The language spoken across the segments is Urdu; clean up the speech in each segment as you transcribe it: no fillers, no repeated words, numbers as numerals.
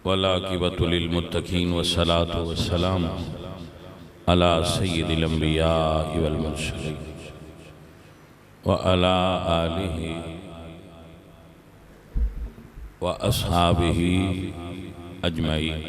والعاقبۃ للمتقین والصلاة والسلام علی سید الانبیاء والمرسلین وعلی آلہ واصحابہ اجمعین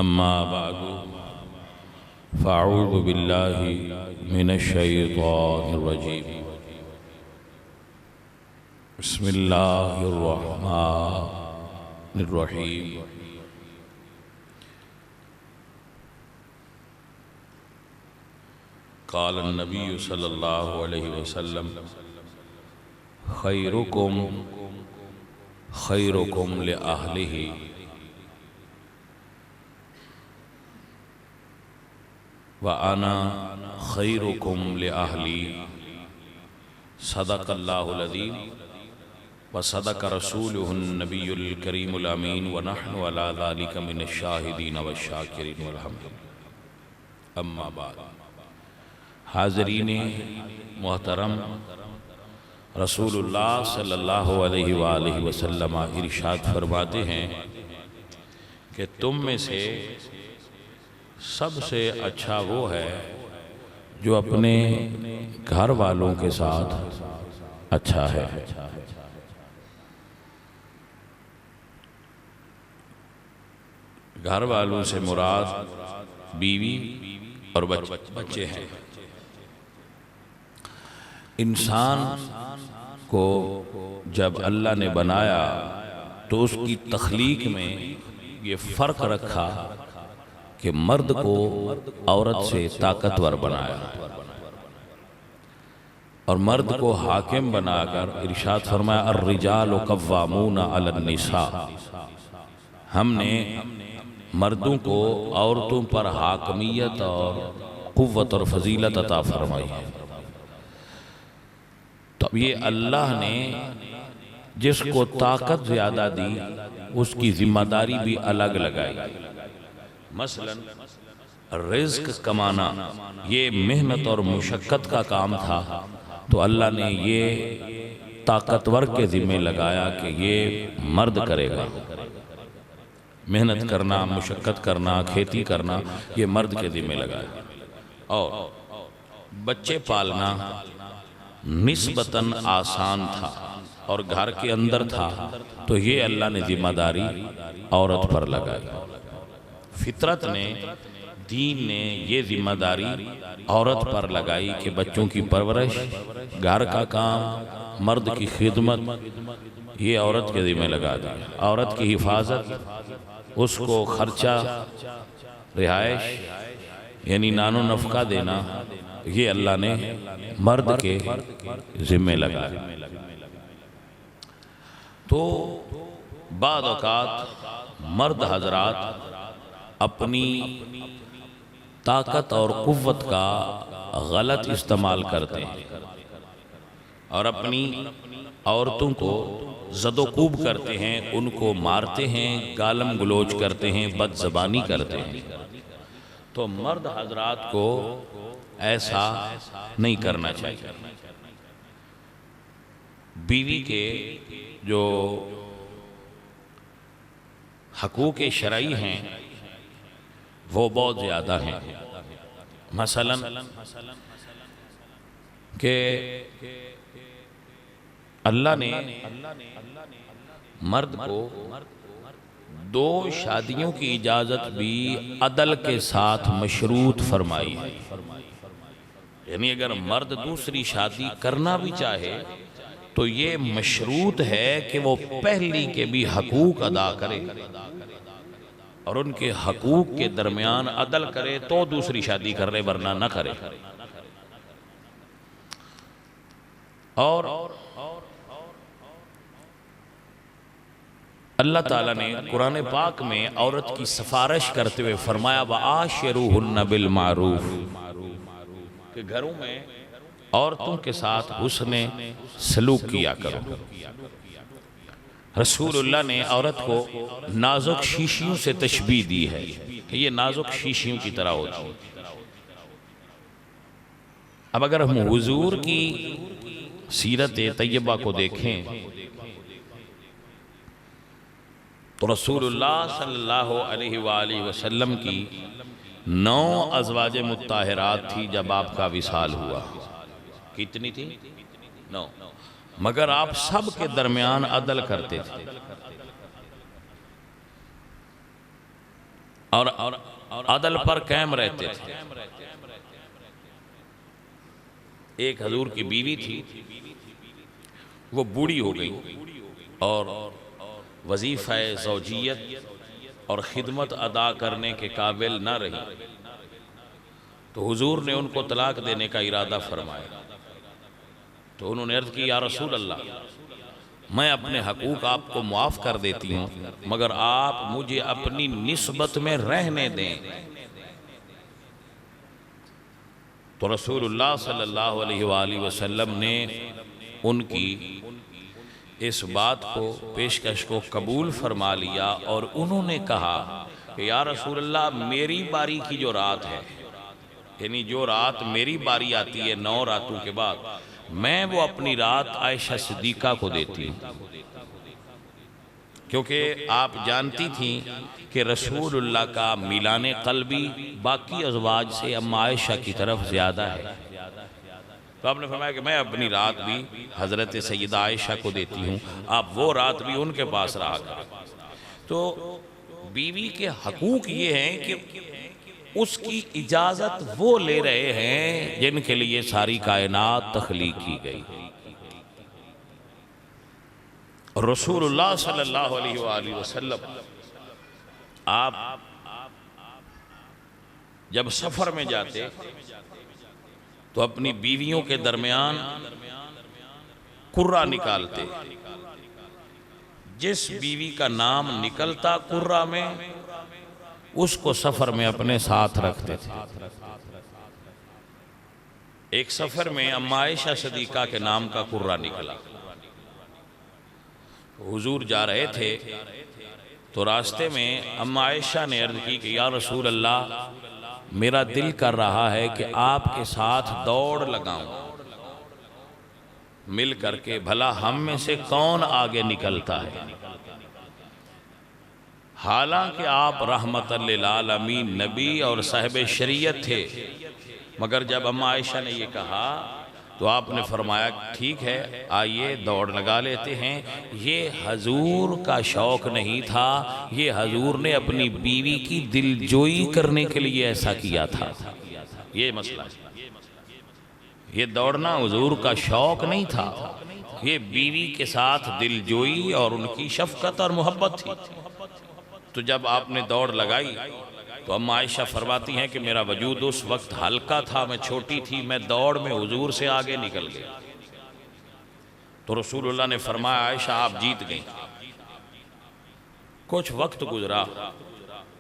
اما بعد فاعوذ باللہ من الشیطان الرجیم بسم اللہ الرحمن الرحیم قال النبی صلی اللہ علیہ وسلم خیرکم خیرکم لأہلہ وَأَنَا خَيْرُكُمْ لِأَهْلِي صدق اللہ العظیم وصدق رسولہ النبی الکریم الامین ونحن علی ذالک من الشاہدین والشاکرین والحمد اما بعد حاضرین محترم رسول اللہ صلی اللہ علیہ وآلہ وسلم ارشاد فرماتے ہیں کہ تم میں سے سب سے اچھا وہ ہے جو اپنے گھر والوں کے ساتھ اچھا ہے۔ گھر والوں سے مراد بیوی اور بچے ہیں۔ انسان کو جب اللہ نے بنایا تو اس کی تخلیق میں یہ فرق رکھا کہ مرد کو عورت سے طاقتور بنایا اور مرد کو حاکم بنا کر ارشاد فرمایا الرجال قوامون علی النساء، ہم نے مردوں کو عورتوں پر حاکمیت اور قوت اور فضیلت عطا فرمائی ہے۔ تو اب یہ اللہ نے جس کو طاقت زیادہ دی اس کی ذمہ داری بھی الگ لگائی۔ مثلا رزق کمانا یہ محنت اور مشقت کا کام تھا تو اللہ نے یہ طاقتور کے ذمہ لگایا کہ یہ مرد کرے گا۔ محنت کرنا، مشقت کرنا، کھیتی کرنا یہ مرد کے ذمہ لگایا۔ اور بچے پالنا نسبتاً آسان تھا اور گھر کے اندر تھا تو یہ اللہ نے ذمہ داری عورت پر لگائی۔ فطرت نے، دین نے یہ ذمہ داری عورت پر لگائی کہ بچوں کی پرورش، گھر کا کام، مرد کی خدمت یہ عورت کے ذمہ لگا دی۔ عورت کی حفاظت، اس کو خرچہ، رہائش یعنی نان و نفقہ دینا یہ اللہ نے مرد کے ذمہ لگایا۔ تو بعض اوقات مرد حضرات اپنی طاقت اور قوت کا غلط استعمال کرتے ہیں اور اپنی عورتوں کو زد و کوب کرتے ہیں، ان کو مارتے ہیں، گالم گلوچ کرتے ہیں، بد زبانی کرتے ہیں۔ تو مرد حضرات کو ایسا نہیں کرنا چاہیے۔ بیوی کے جو حقوق شرعی ہیں وہ بہت زیادہ ہیں۔ مثلا کہ اللہ نے مرد کو 2 شادیوں کی اجازت بھی عدل کے ساتھ مشروط فرمائی ہے۔ یعنی اگر مرد دوسری شادی کرنا بھی چاہے تو یہ مشروط ہے کہ وہ پہلی کے بھی حقوق ادا کرے اور ان کے حقوق کے درمیان عدل کرے تو دوسری شادی کرے، ورنہ نہ کرے۔ اور اللہ تعالیٰ نے قرآن پاک میں عورت کی سفارش کرتے ہوئے فرمایا وَعَاشِرُوهُنَّ بِالْمَعْرُوفِ کہ گھروں میں عورتوں کے ساتھ حسن سلوک کیا کرو۔ رسول اللہ نے عورت کو نازک شیشیوں سے تشبیہ دی ہے کہ یہ نازک شیشیوں کی طرح ہوتی ہے۔ اب اگر ہم حضور کی سیرت طیبہ کو دیکھیں تو رسول اللہ صلی اللہ علیہ وآلہ وسلم کی 9 ازواج مطہرات تھی جب آپ کا وصال ہوا. کتنی تھی؟ 9. مگر آپ سب کے درمیان عدل کرتے تھے اور عدل پر قائم رہتے تھے. ایک حضور کی بیوی تھی، وہ بوڑھی ہو گئی اور وظیفہ زوجیت اور خدمت ادا کرنے کے قابل نہ رہی، تو حضور نے ان کو طلاق دینے کا ارادہ فرمایا. تو انہوں نے عرض کی یا رسول اللہ، میں اپنے حقوق آپ کو معاف کر دیتی ہوں مگر آپ مجھے اپنی نسبت میں رہنے دیں. تو رسول اللہ صلی اللہ علیہ وآلہ وسلم نے ان کی اس بات کو پیشکش کو قبول فرما لیا اور انہوں نے کہا کہ یا رسول اللہ، میری باری کی جو رات ہے، یعنی جو رات میری باری آتی ہے 9 راتوں کے بعد، میں وہ اپنی رات عائشہ صدیقہ کو دیتی ہوں، کیونکہ آپ جانتی تھیں کہ رسول اللہ کا میلان قلبی باقی ازواج سے اما عائشہ کی طرف زیادہ ہے. تو آپ نے فرمایا کہ میں اپنی رات بھی حضرت سیدہ عائشہ کو دیتی ہوں، آپ وہ رات بھی ان کے پاس رہا کریں. تو بیوی کے حقوق یہ ہیں کہ اس کی اجازت وہ لے رہے ہیں جن کے لیے ساری کائنات تخلیق کی گئی. رسول اللہ صلی اللہ علیہ وآلہ وسلم آپ جب سفر میں جاتے تو اپنی بیویوں کے درمیان قرہ نکالتے. جس بیوی کا نام نکلتا قرہ میں، اس کو سفر میں اپنے ساتھ رکھتے تھے. ایک سفر میں اما عائشہ صدیقہ کے نام کا قرہ نکلا. حضور جا رہے تھے تو راستے میں اما عائشہ نے عرض کی کہ یا رسول اللہ، میرا دل کر رہا ہے کہ آپ کے ساتھ دوڑ لگاؤں مل کر کے، بھلا ہم میں سے کون آگے نکلتا ہے. حالانکہ آپ رحمت للعالمین نبی اور صاحب شریعت تھے، مگر جب اما عائشہ نے یہ کہا تو آپ نے فرمایا ٹھیک ہے، آئیے دوڑ لگا لیتے ہیں. یہ حضور کا شوق نہیں تھا، یہ حضور نے اپنی بیوی کی دل جوئی کرنے کے لیے ایسا کیا تھا. یہ مسئلہ ہے، یہ دوڑنا حضور کا شوق نہیں تھا، یہ بیوی کے ساتھ دل جوئی اور ان کی شفقت اور محبت تھی. تو جب آپ نے دوڑ لگائی تو اما عائشہ فرماتی ہیں کہ میرا وجود اس وقت ہلکا تھا، میں چھوٹی تھی، میں دوڑ میں حضور سے آگے نکل گیا. تو رسول اللہ نے فرمایا عائشہ آپ جیت گئیں. کچھ وقت گزرا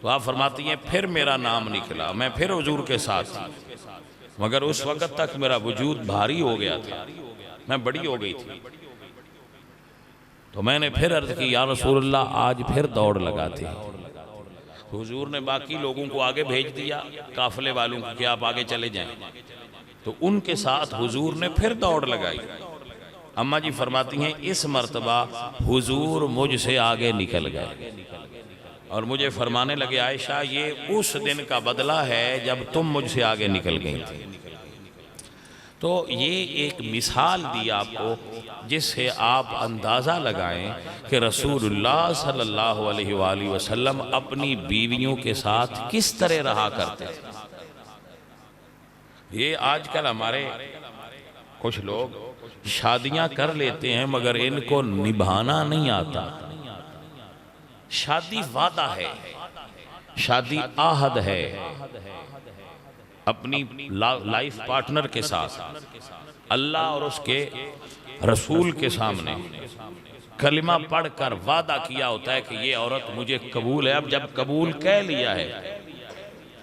تو آپ فرماتی ہیں پھر میرا نام نکلا، میں پھر حضور کے ساتھ تھی، مگر اس وقت تک میرا وجود بھاری ہو گیا تھا، میں بڑی ہو گئی تھی. تو میں نے پھر عرض کی یا رسول اللہ، آج پھر دوڑ لگاتے ہیں. حضور نے باقی لوگوں کو آگے بھیج دیا، قافلے والوں کو کہ آپ آگے چلے جائیں. تو ان کے ساتھ حضور نے پھر دوڑ لگائی. اماں جی فرماتی ہیں اس مرتبہ حضور مجھ سے آگے نکل گئے اور مجھے فرمانے لگے عائشہ یہ اس دن کا بدلہ ہے جب تم مجھ سے آگے نکل گئی تھی. تو یہ ایک مثال دی آپ کو جس سے آپ اندازہ لگائیں کہ رسول اللہ صلی اللہ علیہ وآلہ وسلم اپنی بیویوں کے ساتھ کس طرح رہا کرتے ہیں. یہ آج کل ہمارے کچھ لوگ شادیاں کر لیتے ہیں مگر ان کو نبھانا نہیں آتا. شادی وعدہ ہے، شادی عہد ہے اپنی لائف پارٹنر کے ساتھ. اللہ اور اس کے رسول کے سامنے کلمہ پڑھ کر وعدہ کیا ہوتا ہے کہ یہ عورت مجھے قبول ہے. اب جب قبول کہہ لیا ہے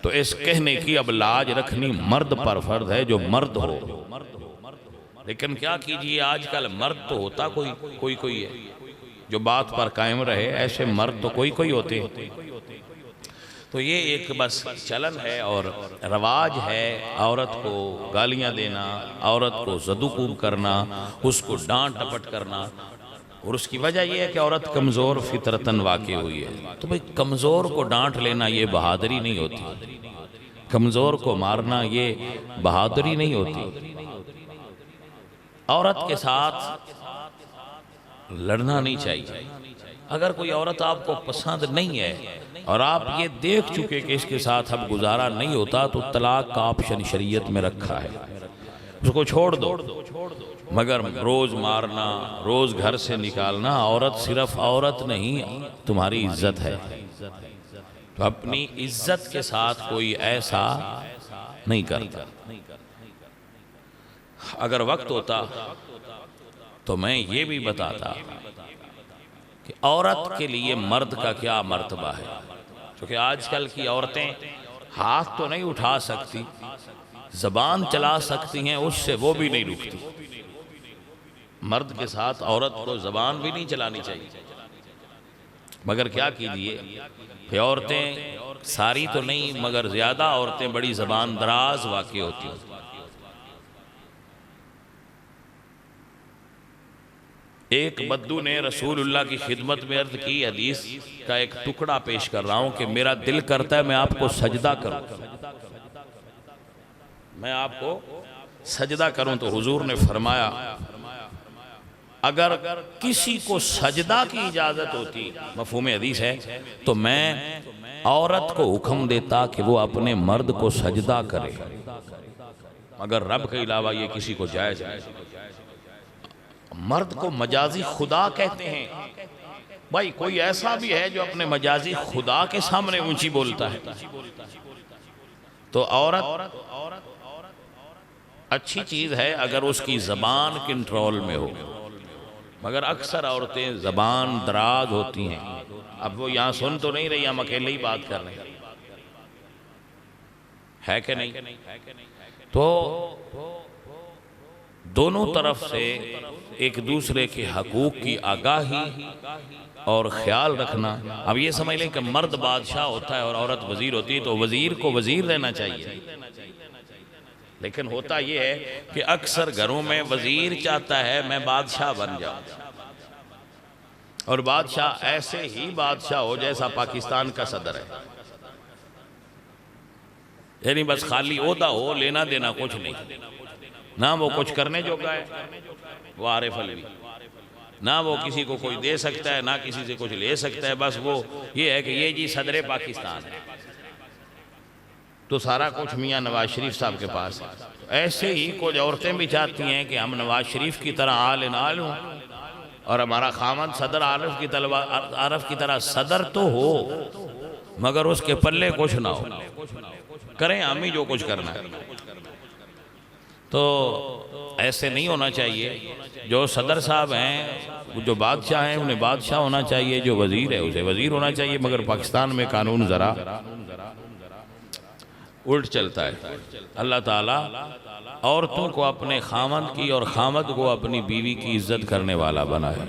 تو اس کہنے کی اب لاج رکھنی مرد پر فرض ہے جو مرد ہو. لیکن کیا کیجئے آج کل مرد تو ہوتا کوئی ہے جو بات پر قائم رہے، ایسے مرد تو کوئی ہوتے ہیں. تو یہ ایک بس چلن ہے اور رواج ہے عورت کو گالیاں دینا، عورت کو زدوکوب کرنا، اس کو ڈانٹ ٹپٹ کرنا. اور اس کی وجہ یہ ہے کہ عورت کمزور فطرتاً واقع ہوئی ہے. تو بھئی کمزور کو ڈانٹ لینا یہ بہادری نہیں ہوتی، کمزور کو مارنا یہ بہادری نہیں ہوتی. عورت کے ساتھ لڑنا نہیں چاہیے. اگر کوئی عورت آپ کو پسند نہیں ہے اور آپ یہ دیکھ چکے کہ اس کے ساتھ اب گزارا نہیں ہوتا تو طلاق کا آپشن شریعت میں رکھا ہے، اس کو چھوڑ دو. مگر روز مارنا، روز گھر سے نکالنا، عورت صرف عورت نہیں تمہاری عزت ہے. تو اپنی عزت کے ساتھ کوئی ایسا نہیں کرتا. اگر وقت ہوتا تو میں یہ بھی بتاتا کہ عورت کے لیے مرد کا کیا مرتبہ ہے. کیونکہ آج کل کی عورتیں ہاتھ تو نہیں اٹھا سکتی، زبان چلا سکتی ہیں، اس سے وہ بھی نہیں رکتی. مرد کے ساتھ عورت کو زبان بھی نہیں چلانی چاہیے. مگر کیا کیجئے کہ عورتیں ساری تو نہیں مگر زیادہ عورتیں بڑی زبان دراز واقع ہوتی ہیں. ایک بدو نے رسول اللہ کی خدمت میں عرض کی، حدیث کا ایک ٹکڑا پیش کر رہا ہوں کہ میرا دل کرتا ہے میں آپ کو سجدہ کروں، میں آپ کو سجدہ کروں. تو حضور نے فرمایا اگر کسی کو سجدہ کی اجازت ہوتی، مفہوم حدیث ہے، تو میں عورت کو حکم دیتا کہ وہ اپنے مرد کو سجدہ کرے، مگر رب کے علاوہ یہ کسی کو جائز نہیں. مرد کو مجازی خدا کہتے ہیں. بھائی کوئی ایسا بھی ہے جو اپنے مجازی خدا کے سامنے اونچی بولتا ہے. تو عورت اچھی چیز ہے اگر اس کی زبان کنٹرول میں ہو، مگر اکثر عورتیں زبان دراز ہوتی ہیں. اب وہ یہاں سن تو نہیں رہی، ہم اکیلے ہی بات کر رہے ہیں، ہے کہ نہیں؟ تو دونوں طرف سے ایک دوسرے کے حقوق کی آگاہی اور خیال رکھنا. اب یہ سمجھ لیں کہ مرد بادشاہ ہوتا ہے اور عورت وزیر ہوتی ہے تو وزیر کو وزیر رہنا چاہیے. لیکن ہوتا یہ ہے کہ اکثر گھروں میں وزیر چاہتا ہے میں بادشاہ بن جاؤں، اور بادشاہ ایسے ہی بادشاہ ہو جیسا پاکستان کا صدر ہے، یعنی بس خالی عہدہ ہو، لینا دینا کچھ نہیں. نہ وہ کچھ کرنے جوگا ہے، وہ عارف علوی، نہ وہ کسی کو کوئی دے سکتا ہے، نہ کسی سے کچھ لے سکتا ہے. بس وہ یہ ہے کہ یہ جی صدر پاکستان ہے تو سارا کچھ میاں نواز شریف صاحب کے پاس ہے. ایسے ہی کچھ عورتیں بھی چاہتی ہیں کہ ہم نواز شریف کی طرح آل نال ہوں اور ہمارا خامد صدر عارف کی طرح صدر تو ہو مگر اس کے پلے کچھ نہ ہو، کریں ہم ہی جو کچھ کرنا ہے. تو ایسے نہیں ہونا چاہیے. جو صدر صاحب ہیں، جو بادشاہ ہیں، انہیں بادشاہ ہونا چاہیے، جو وزیر ہے اسے وزیر ہونا چاہیے. مگر پاکستان میں قانون ذرا الٹ چلتا ہے. اللہ تعالیٰ عورتوں کو اپنے خامد کی اور خامد کو اپنی بیوی کی عزت کرنے والا بنا ہے.